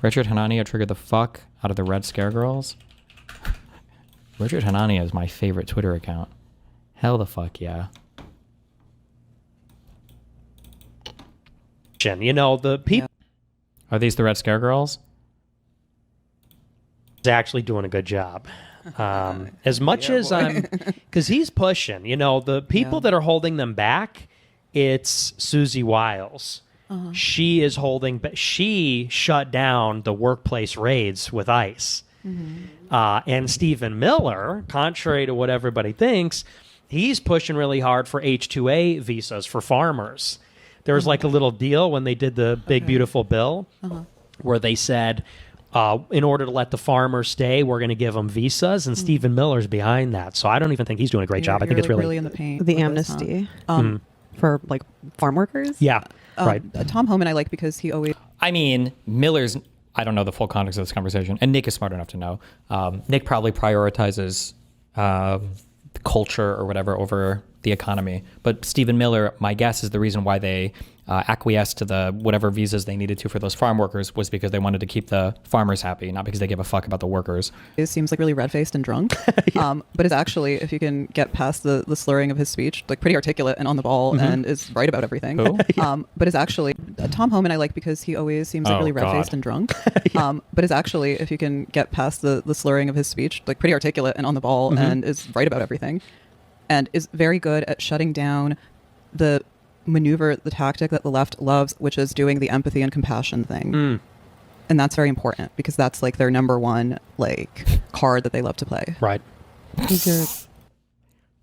Richard Hanania triggered the fuck out of the Red Scare Girls. Richard Hanania is my favorite Twitter account. Hell the fuck yeah. You know, the people... Are these the Red Scare Girls? He's actually doing a good job. As much as I'm... Because he's pushing. You know, the people that are holding them back, it's Susie Wiles. She is holding... She shut down the workplace raids with ICE. And Stephen Miller, contrary to what everybody thinks, he's pushing really hard for H-2A visas for farmers. There was like a little deal when they did the big, beautiful bill. where they said, in order to let the farmers stay, we're going to give them visas, and Stephen Miller's behind that. So I don't even think he's doing a great job. I think it's really in the paint. The amnesty for like farm workers. Yeah, right. Tom Homan I like because he always. I mean, Miller's. I don't know the full context of this conversation, and Nick is smart enough to know. Nick probably prioritizes culture or whatever over the economy. But Stephen Miller, my guess is the reason why they acquiesced to the whatever visas they needed to for those farm workers was because they wanted to keep the farmers happy, not because they give a fuck about the workers. It seems like really red-faced and drunk, but is actually, if you can get past the slurring of his speech, like pretty articulate and on the ball and is right about everything. But is actually, Tom Homan I like because he always seems like really red-faced and drunk, but is actually, if you can get past the slurring of his speech, like pretty articulate and on the ball and is right about everything, and is very good at shutting down the tactic that the left loves, which is doing the empathy and compassion thing. And that's very important because that's like their number one like card that they love to play. Right. Who's your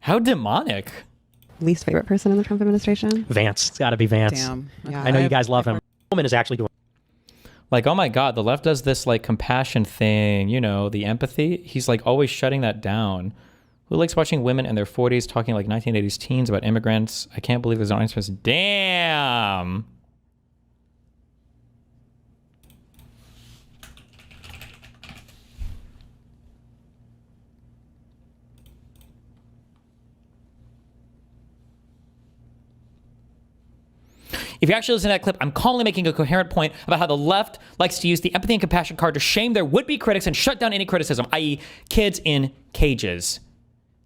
How demonic. least favorite person in the Trump administration? Vance. It's got to be Vance. Damn. Yeah, I know you guys love him. Homan is actually doing. Like, oh my God, the left does this like compassion thing, you know, the empathy. He's like always shutting that down. Who likes watching women in their 40s talking like 1980s teens about immigrants? I can't believe there's an audience. Damn. If you actually listen to that clip, I'm calmly making a coherent point about how the left likes to use the empathy and compassion card to shame their would-be critics and shut down any criticism, i.e. kids in cages,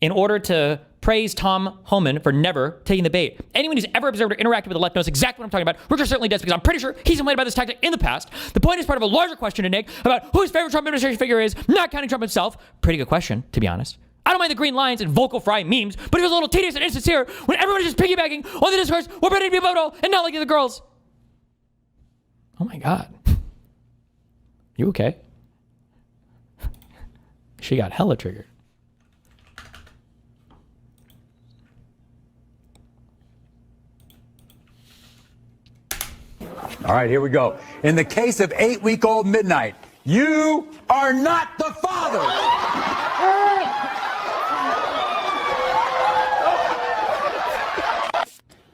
in order to praise Tom Homan for never taking the bait. Anyone who's ever observed or interacted with the left knows exactly what I'm talking about. Richard certainly does, because I'm pretty sure he's complained about this tactic in the past. The point is part of a larger question to Nick about who his favorite Trump administration figure is, not counting Trump himself. Pretty good question, to be honest. I don't mind the green lines and vocal fry memes, but it was a little tedious and insincere when everyone is just piggybacking on the discourse, we're ready to be a vote and not like the girls. Oh my God. You okay? She got hella triggered. All right, here we go. In the case of 8-week-old Midnight, you are not the father.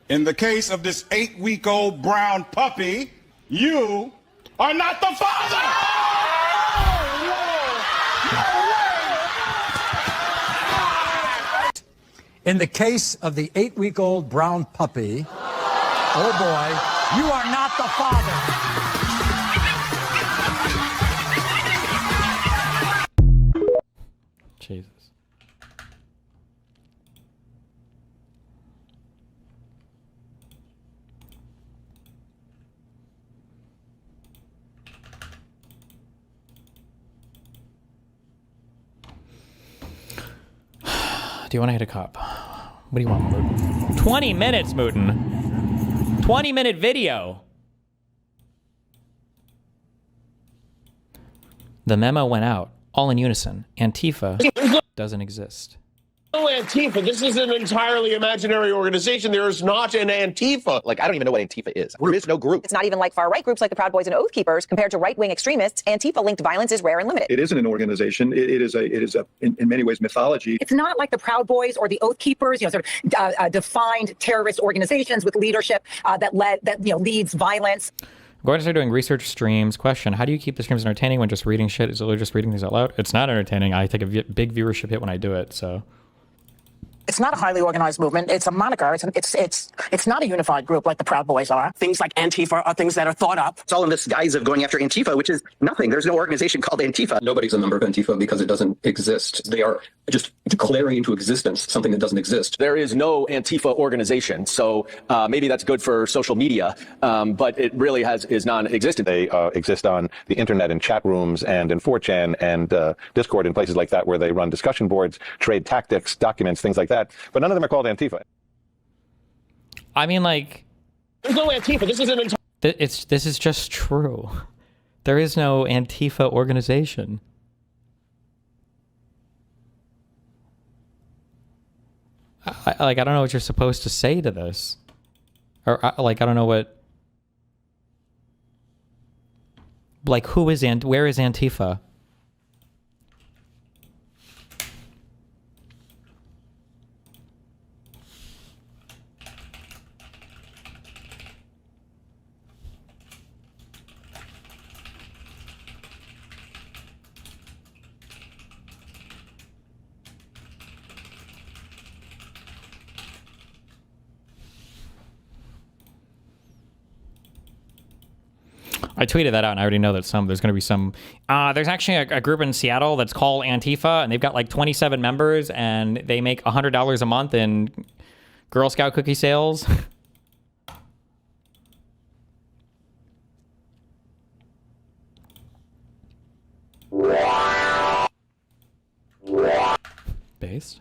In the case of this 8-week-old brown puppy, you are not the father. In the case of the 8-week-old brown puppy, oh boy, you are not the father. Jesus. Do you want to hit a cop? What do you want, Mooten? 20 minutes, Mooten. 20-minute video. The memo went out, all in unison. Antifa doesn't exist. No Antifa. This is an entirely imaginary organization. There is not an Antifa. Like, I don't even know what Antifa is. There is no group. It's not even like far-right groups like the Proud Boys and Oath Keepers. Compared to right-wing extremists, Antifa-linked violence is rare and limited. It isn't an organization. It is in many ways mythology. It's not like the Proud Boys or the Oath Keepers, sort of defined terrorist organizations with leadership that leads violence. I'm going to start doing research streams. Question: how do you keep the streams entertaining when just reading shit? Is it just reading things out loud? It's not entertaining. I take a big viewership hit when I do it, so... It's not a highly organized movement. It's a moniker. It's not a unified group like the Proud Boys are. Things like Antifa are things that are thought up. It's all in this guise of going after Antifa, which is nothing. There's no organization called Antifa. Nobody's a member of Antifa because it doesn't exist. They are just declaring into existence something that doesn't exist. There is no Antifa organization, so maybe that's good for social media, but it really is non-existent. They exist on the internet in chat rooms and in 4chan and Discord and places like that where they run discussion boards, trade tactics, documents, things like that. But none of them are called Antifa. I mean, like... There's no Antifa. This is an This is just true. There is no Antifa organization. I don't know what you're supposed to say to this. Or, I don't know what... Like, who is where is Antifa? I tweeted that out, and I already know that there's going to be some. There's actually a group in Seattle that's called Antifa, and they've got like 27 members, and they make $100 a month in Girl Scout cookie sales. Based.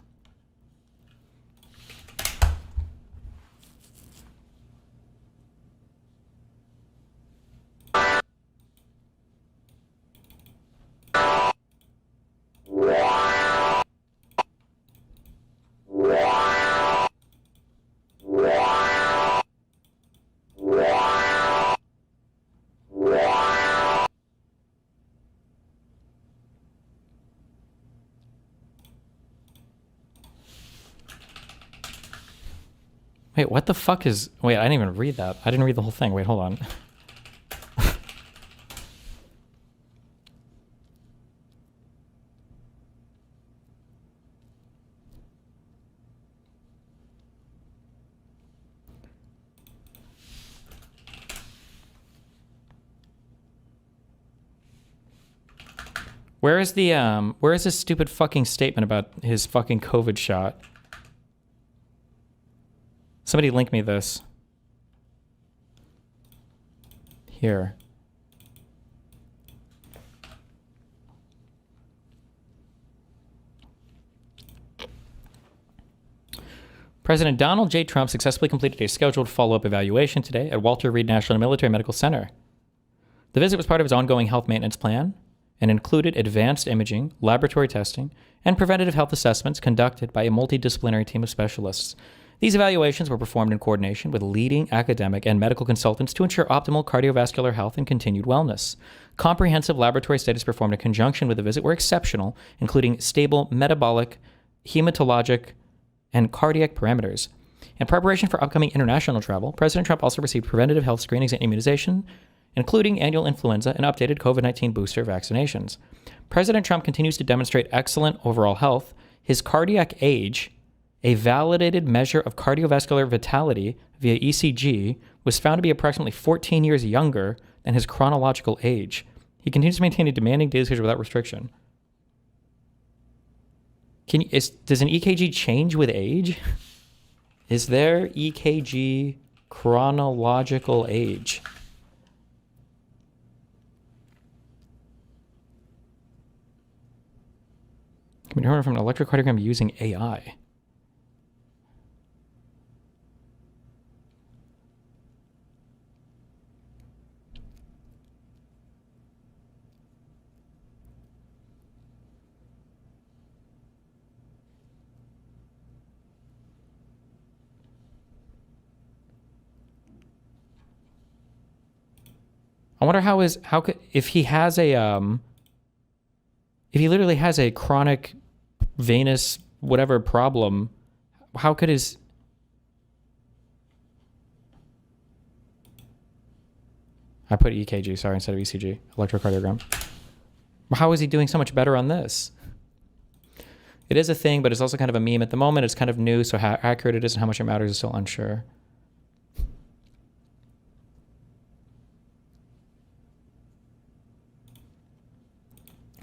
Wait, what the fuck is... Wait, I didn't even read that. I didn't read the whole thing. Wait, hold on. Where is this stupid fucking statement about his fucking COVID shot? Somebody link me this. Here. President Donald J. Trump successfully completed a scheduled follow-up evaluation today at Walter Reed National Military Medical Center. The visit was part of his ongoing health maintenance plan and included advanced imaging, laboratory testing, and preventative health assessments conducted by a multidisciplinary team of specialists. These evaluations were performed in coordination with leading academic and medical consultants to ensure optimal cardiovascular health and continued wellness. Comprehensive laboratory studies performed in conjunction with the visit were exceptional, including stable metabolic, hematologic, and cardiac parameters. In preparation for upcoming international travel, President Trump also received preventative health screenings and immunization, including annual influenza and updated COVID-19 booster vaccinations. President Trump continues to demonstrate excellent overall health. His cardiac age, a validated measure of cardiovascular vitality via ECG, was found to be approximately 14 years younger than his chronological age. He continues to maintain a demanding daily schedule without restriction. Does an EKG change with age? Is there EKG chronological age? Can be determined from an electrocardiogram using AI. I wonder if he literally has a chronic venous whatever problem, how could his... I put EKG, sorry, instead of ECG, electrocardiogram. How is he doing so much better on this? It is a thing, but it's also kind of a meme at the moment. It's kind of new, so how accurate it is and how much it matters is still unsure.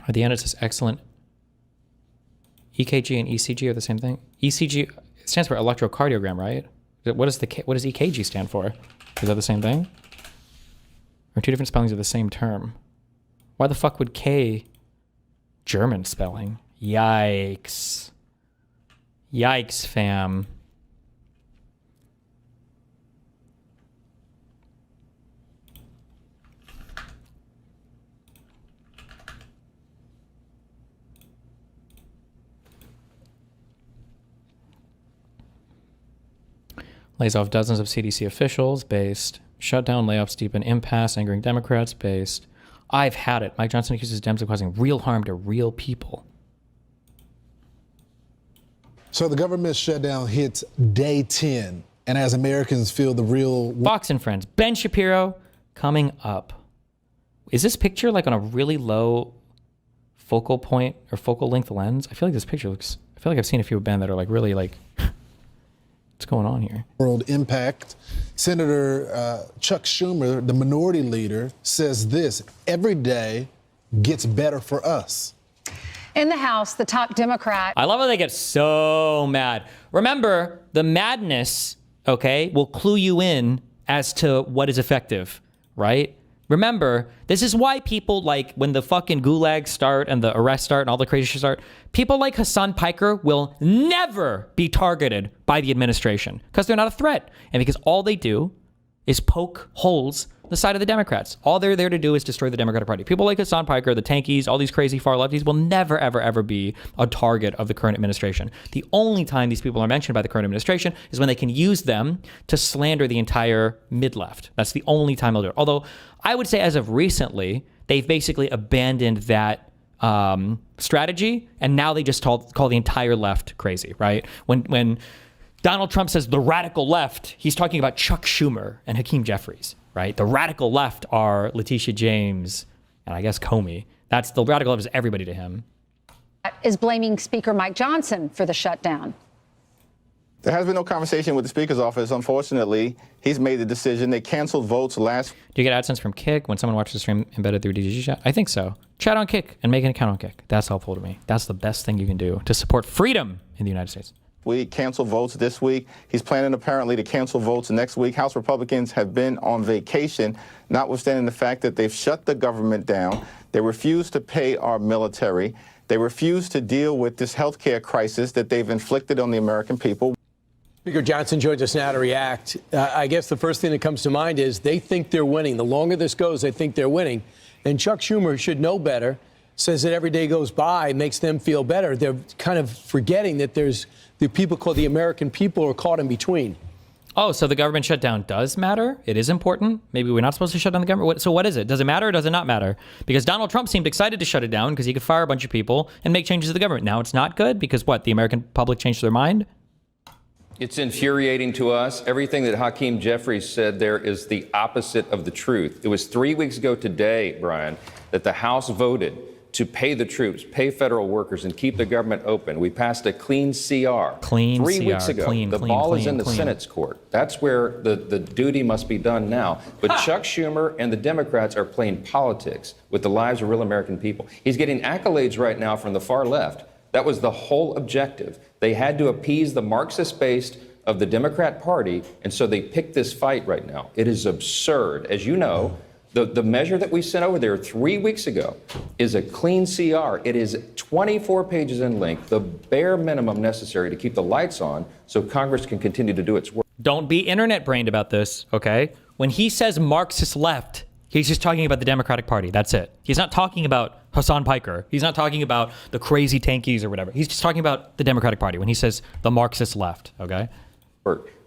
At the end, it says excellent. EKG and ECG are the same thing. ECG stands for electrocardiogram, right? What does EKG stand for? Is that the same thing? Or two different spellings of the same term? Why the fuck would K German spelling? Yikes. Yikes, fam. Lays off dozens of CDC officials, based. Shutdown layoffs deepen impasse, angering Democrats, based. I've had it. Mike Johnson accuses Dems of causing real harm to real people. So the government shutdown hits day 10. And as Americans feel the real... Fox and Friends. Ben Shapiro coming up. Is this picture like on a really low focal point or focal length lens? I feel like this picture looks... I feel like I've seen a few of Ben that are like really like... What's going on here? World impact. Senator Chuck Schumer, the minority leader, says this: every day gets better for us. In the House, the top Democrat... I love how they get so mad. Remember, the madness, okay, will clue you in as to what is effective, right? Remember, this is why people like when the fucking gulags start and the arrests start and all the crazy shit start, people like Hassan Piker will never be targeted by the administration because they're not a threat. And because all they do is poke holes the side of the Democrats. All they're there to do is destroy the Democratic Party. People like Hassan Piker, the tankies, all these crazy far lefties will never, ever, ever be a target of the current administration. The only time these people are mentioned by the current administration is when they can use them to slander the entire mid-left. That's the only time they'll do it. Although I would say as of recently, they've basically abandoned that strategy, and now they just call the entire left crazy, right? When Donald Trump says the radical left, he's talking about Chuck Schumer and Hakeem Jeffries, right? The radical left are Letitia James and I guess Comey. That's the radical left is everybody to him. Is blaming Speaker Mike Johnson for the shutdown. There has been no conversation with the Speaker's office. Unfortunately, he's made the decision. They canceled votes last. Do you get AdSense from Kick when someone watches the stream embedded through DGG chat? I think so. Chat on Kick and make an account on Kick. That's helpful to me. That's the best thing you can do to support freedom in the United States. We canceled votes this week. He's planning apparently to cancel votes next week. House Republicans have been on vacation, notwithstanding the fact that they've shut the government down. They refuse to pay our military. They refuse to deal with this healthcare crisis that they've inflicted on the American people. Speaker Johnson joins us now to react. I guess the first thing that comes to mind is they think they're winning. The longer this goes, they think they're winning. And Chuck Schumer should know better, says that every day goes by makes them feel better. They're kind of forgetting that there's the people called the American people are caught in between. Oh, so the government shutdown does matter? It is important? Maybe we're not supposed to shut down the government? So what is it? Does it matter or does it not matter? Because Donald Trump seemed excited to shut it down because he could fire a bunch of people and make changes to the government. Now it's not good because what? The American public changed their mind? It's infuriating to us. Everything that Hakeem Jeffries said there is the opposite of the truth. It was 3 weeks ago today, Brian, that the House voted to pay the troops, pay federal workers, and keep the government open. We passed a clean CR. Clean 3 CR, weeks ago. The ball is in the Senate's court. That's where the duty must be done now. But Chuck Schumer and the Democrats are playing politics with the lives of real American people. He's getting accolades right now from the far left. That was the whole objective. They had to appease the Marxist base of the Democrat Party, and so they picked this fight right now. It is absurd. As you know, the measure that we sent over there 3 weeks ago is a clean CR. It is 24 pages in length, the bare minimum necessary to keep the lights on so Congress can continue to do its work. Don't be internet brained about this, okay? When he says Marxist left, he's just talking about the Democratic Party. That's it. He's not talking about Hassan Piker. He's not talking about the crazy tankies or whatever. He's just talking about the Democratic Party when he says the Marxist left, okay?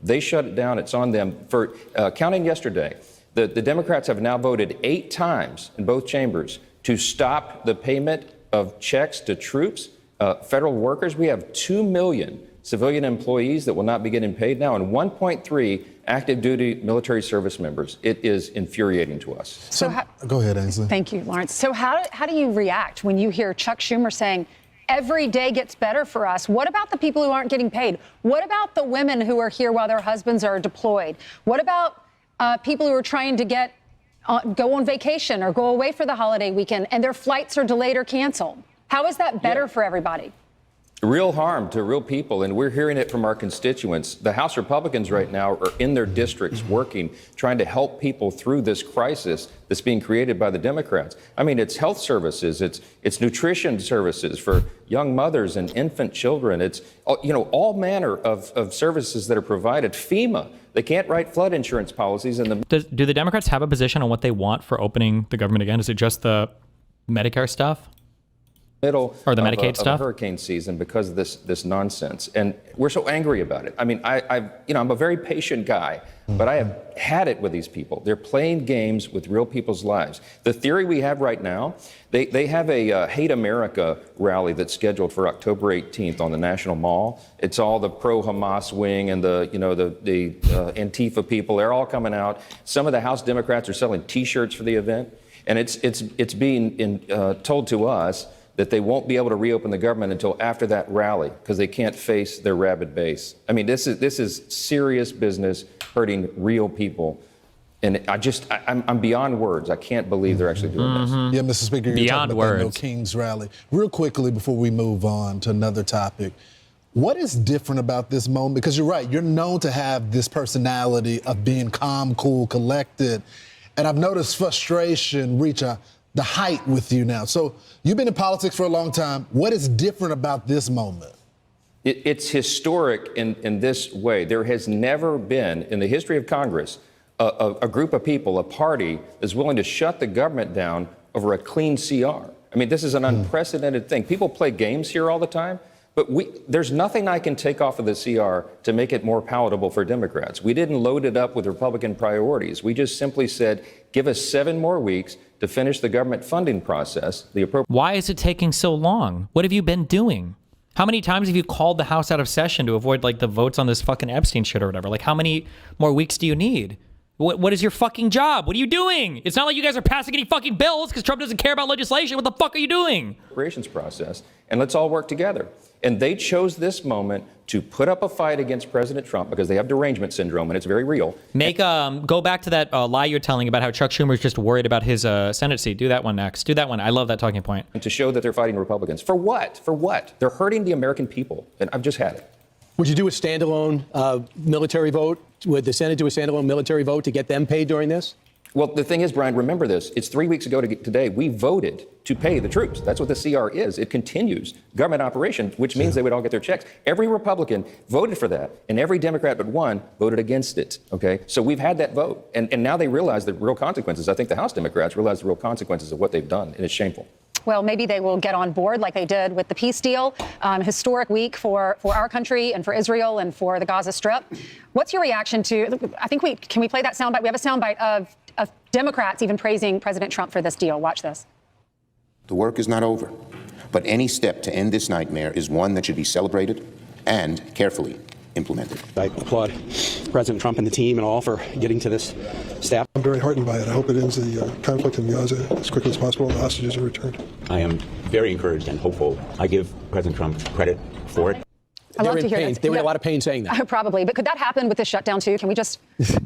They shut it down. It's on them. For counting yesterday, the Democrats have now voted 8 times in both chambers to stop the payment of checks to troops, federal workers. We have 2 million civilian employees that will not be getting paid now, and 1.3 active duty military service members. It is infuriating to us. So go ahead, Ainsley. Thank you, Lawrence. So how do you react when you hear Chuck Schumer saying every day gets better for us? What about the people who aren't getting paid? What about the women who are here while their husbands are deployed? What about people who are trying to go on vacation or go away for the holiday weekend and their flights are delayed or canceled? How is that better for everybody? Real harm to real people, and we're hearing it from our constituents. The House Republicans right now are in their districts working, trying to help people through this crisis that's being created by the Democrats. I mean, it's health services, it's nutrition services for young mothers and infant children. It's, all manner of services that are provided. FEMA, they can't write flood insurance policies. Do the Democrats have a position on what they want for opening the government again? Is it just the Medicare stuff? middle or the of Medicaid of stuff, hurricane season because of this nonsense, and we're so angry about it. I mean, I'm a very patient guy, but I have had it with these people. They're playing games with real people's lives. The theory we have right now, they have a Hate America rally that's scheduled for October 18th on the National Mall. It's all the pro-Hamas wing and the Antifa people. They're all coming out. Some of the House Democrats are selling T-shirts for the event, and it's being told to us that they won't be able to reopen the government until after that rally because they can't face their rabid base. I mean, this is serious business hurting real people. And I'm beyond words. I can't believe they're actually doing this. Yeah, Mr. Speaker, you're Beyond talking about words. No Kings rally. Real quickly before we move on to another topic, what is different about this moment? Because you're right, you're known to have this personality of being calm, cool, collected. And I've noticed frustration reach the height with you now. So you've been in politics for a long time. What is different about this moment? It's historic in this way. There has never been in the history of Congress a group of people, a party that's willing to shut the government down over a clean CR. I mean, this is an unprecedented thing. People play games here all the time, but there's nothing I can take off of the CR to make it more palatable for Democrats. We didn't load it up with Republican priorities. We just simply said, give us 7 more weeks to finish the government funding process. Why is it taking so long? What have you been doing? How many times have you called the House out of session to avoid like the votes on this fucking Epstein shit or whatever? Like, how many more weeks do you need? What is your fucking job? What are you doing? It's not like you guys are passing any fucking bills because Trump doesn't care about legislation. What the fuck are you doing? Appropriations process, and let's all work together. And they chose this moment to put up a fight against President Trump because they have derangement syndrome, and it's very real. Go back to that lie you're telling about how Chuck Schumer's just worried about his Senate seat. Do that one next. Do that one. I love that talking point. And to show that they're fighting Republicans. For what? For what? They're hurting the American people, and I've just had it. Would you do a standalone military vote? Would the Senate do a standalone military vote to get them paid during this? Well, the thing is, Brian, remember this. It's 3 weeks ago today. We voted to pay the troops. That's what the CR is. It continues government operation, which means they would all get their checks. Every Republican voted for that, and every Democrat but one voted against it. Okay, so we've had that vote, and now they realize the real consequences. I think the House Democrats realize the real consequences of what they've done, and it's shameful. Well, maybe they will get on board like they did with the peace deal. Historic week for our country and for Israel and for the Gaza Strip. What's your reaction to, can we play that soundbite? We have a soundbite of Democrats even praising President Trump for this deal. Watch this. The work is not over, but any step to end this nightmare is one that should be celebrated and carefully implemented. I applaud President Trump and the team and all for getting to this step. I'm very heartened by it. I hope it ends the conflict in Gaza as quickly as possible and the hostages are returned. I am very encouraged and hopeful. I give President Trump credit for it. I love to hear pain. this. They were in a lot of pain saying that. Probably, but could that happen with this shutdown too? Can we just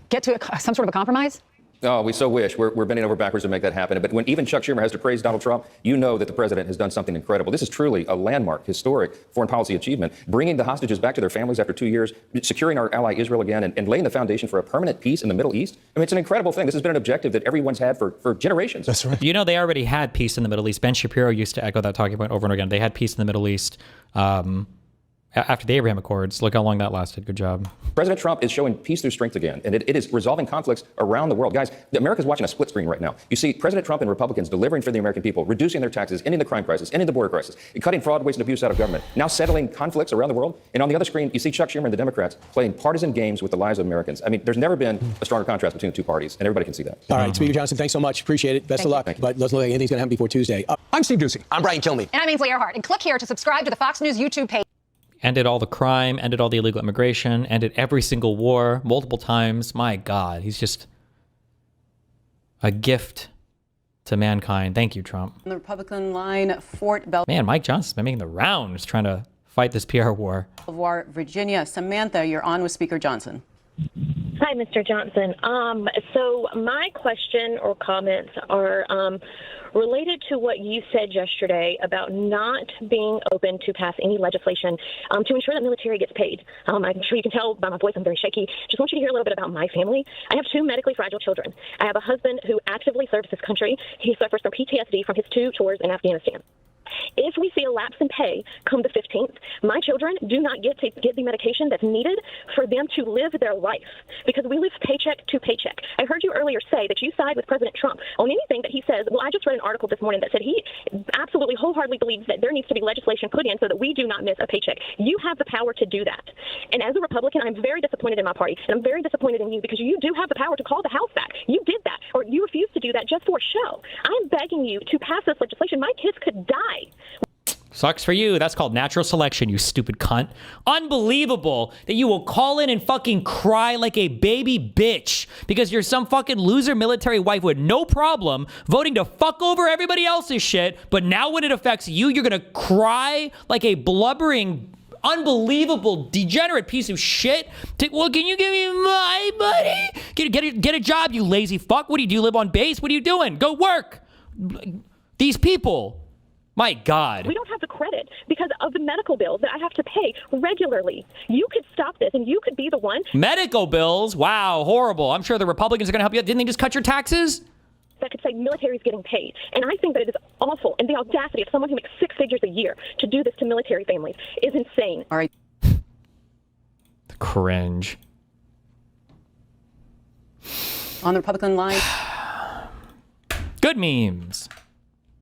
get to some sort of a compromise? Oh, we so wish. We're bending over backwards to make that happen. But when even Chuck Schumer has to praise Donald Trump, you know that the president has done something incredible. This is truly a landmark, historic foreign policy achievement, bringing the hostages back to their families after 2 years, securing our ally Israel again, and laying the foundation for a permanent peace in the Middle East. I mean, it's an incredible thing. This has been an objective that everyone's had for generations. That's right. You know, they already had peace in the Middle East. Ben Shapiro used to echo that talking point over and over again. They had peace in the Middle East after the Abraham Accords. Look how long that lasted. Good job. President Trump is showing peace through strength again, and it is resolving conflicts around the world. Guys, America's watching a split screen right now. You see President Trump and Republicans delivering for the American people, reducing their taxes, ending the crime crisis, ending the border crisis, cutting fraud, waste, and abuse out of government, now settling conflicts around the world. And on the other screen, you see Chuck Schumer and the Democrats playing partisan games with the lives of Americans. I mean, there's never been a stronger contrast between the two parties, and everybody can see that. All right, Speaker Johnson, thanks so much. Appreciate it. Best of luck. But let's look like anything's going to happen before Tuesday. I'm Steve Doocy. I'm Brian Kilmeade. And I'm Ainsley Earhart. And click here to subscribe to the Fox News YouTube page. Ended all the crime, ended all the illegal immigration, ended every single war multiple times. My God, he's just a gift to mankind. Thank you, Trump. On the Republican line, Fort Belvoir, Man, Mike Johnson's been making the rounds trying to fight this PR war. Virginia. Samantha, you're on with Speaker Johnson. Hi, Mr. Johnson. So my question or comments are related to what you said yesterday about not being open to pass any legislation to ensure that military gets paid. I'm sure you can tell by my voice I'm very shaky. Just want you to hear a little bit about my family. I have 2 medically fragile children. I have a husband who actively serves this country. He suffers from PTSD from his 2 tours in Afghanistan. If we see a lapse in pay come the 15th, my children do not get to get the medication that's needed for them to live their life, because we live paycheck to paycheck. I heard you earlier say that you side with President Trump on anything that he says. Well, I just read an article this morning that said he absolutely wholeheartedly believes that there needs to be legislation put in so that we do not miss a paycheck. You have the power to do that. And as a Republican, I'm very disappointed in my party, and I'm very disappointed in you, because you do have the power to call the House back. You did that, or you refused to do that just for show. I'm begging you to pass this legislation. My kids could die. Sucks for you. That's called natural selection, you stupid cunt. Unbelievable that you will call in and fucking cry like a baby bitch because you're some fucking loser military wife with no problem voting to fuck over everybody else's shit, but now when it affects you, you're gonna cry like a blubbering, unbelievable, degenerate piece of shit. Well, can you give me my money? Get a job, you lazy fuck. What do? You live on base? What are you doing? Go work. These people. My God. We don't have the credit because of the medical bills that I have to pay regularly. You could stop this, and you could be the one. Medical bills? Wow, horrible. I'm sure the Republicans are going to help you out. Didn't they just cut your taxes? That could say military's getting paid. And I think that it is awful. And the audacity of someone who makes $6 figures a year to do this to military families is insane. All right. The cringe. On the Republican line. Good memes.